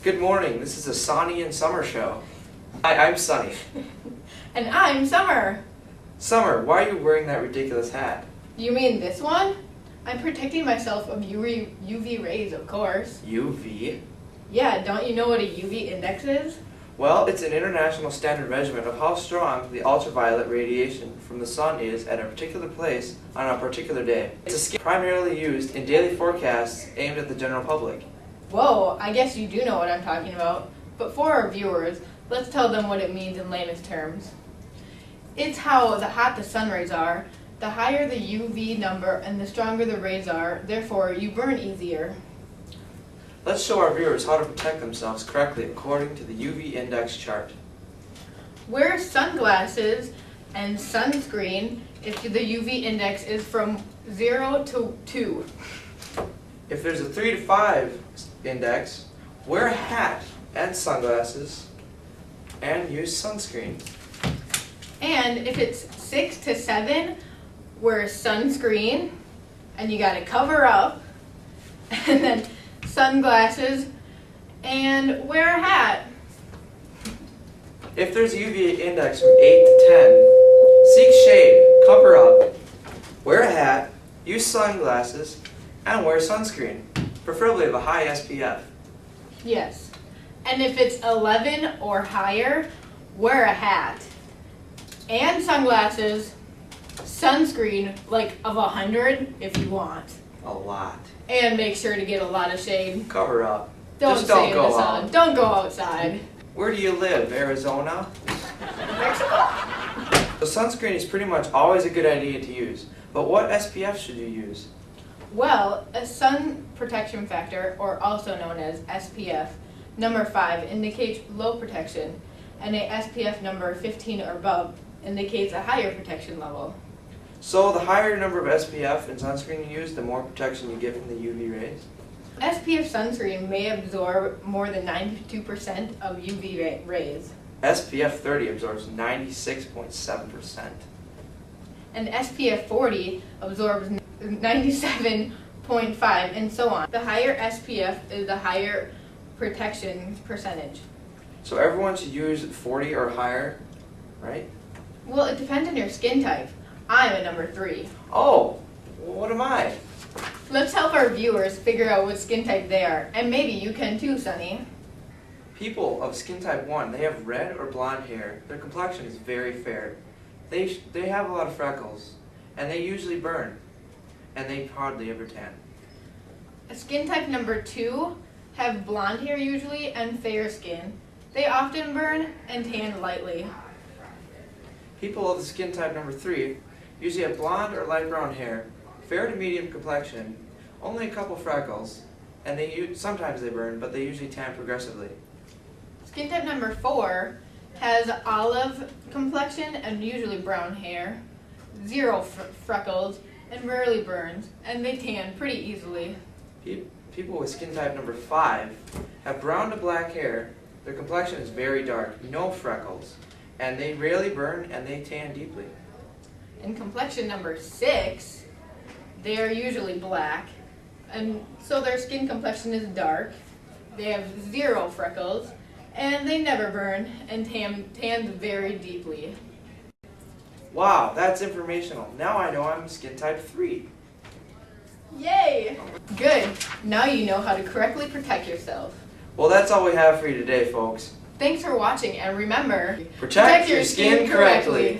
Good morning, this is the Sonny&Summer Show. Hi, I'm Sonny. And I'm Summer. Summer, why are you wearing that ridiculous hat? You mean this one? I'm protecting myself of UV rays, of course. UV? Yeah, don't you know what a UV index is? Well, it's an international standard measurement of how strong the ultraviolet radiation from the sun is at a particular place on a particular day. It's a scale primarily used in daily forecasts aimed at the general public. Whoa, I guess you do know what I'm talking about. But for our viewers, let's tell them what it means in layman's terms. It's how hot the sun rays are. The higher the UV number and the stronger the rays are, therefore you burn easier. Let's show our viewers how to protect themselves correctly according to the UV index chart. Wear sunglasses and sunscreen if the UV index is from 0 to 2. If there's a 3 to 5 index, wear a hat and sunglasses and use sunscreen. And if it's 6 to 7, wear sunscreen and you gotta cover up, and then sunglasses and wear a hat. If there's a UV index from 8 to 10, seek shade, cover up, wear a hat, use sunglasses, and wear sunscreen, preferably of a high SPF. Yes. And if it's 11 or higher, wear a hat and sunglasses, sunscreen like of 100 if you want. A lot. And make sure to get a lot of shade. Cover up. Don't Just don't stay in go the sun. out. Don't go outside. Where do you live? Arizona? Mexico. So sunscreen is pretty much always a good idea to use. But what SPF should you use? Well, a sun protection factor, or also known as SPF, number 5 indicates low protection, and a SPF number 15 or above indicates a higher protection level. So the higher number of SPF and sunscreen you use, the more protection you get from the UV rays? SPF sunscreen may absorb more than 92% of UV rays. SPF 30 absorbs 96.7%. And SPF 40 absorbs 97.5, and so on. The higher SPF is the higher protection percentage. So everyone should use 40 or higher, right? Well, it depends on your skin type. I'm a number 3. Oh, what am I? Let's help our viewers figure out what skin type they are, and maybe you can too, Sonny. People of skin type 1, they have red or blonde hair. Their complexion is very fair. They have a lot of freckles, and they usually burn, and they hardly ever tan. Skin type number 2 have blonde hair usually and fair skin. They often burn and tan lightly. People of the skin type number 3 usually have blonde or light brown hair, fair to medium complexion, only a couple freckles, and sometimes they burn, but they usually tan progressively. Skin type number 4 has olive complexion and usually brown hair, 0 freckles, and rarely burns, and they tan pretty easily. People with skin type number 5 have brown to black hair, their complexion is very dark, no freckles, and they rarely burn and they tan deeply. In complexion number 6, they are usually black, and so their skin complexion is dark. They have 0 freckles, and they never burn and tan very deeply. Wow, that's informational. Now I know I'm skin type 3. Yay! Good. Now you know how to correctly protect yourself. Well, that's all we have for you today, folks. Thanks for watching, and remember, Protect your skin correctly.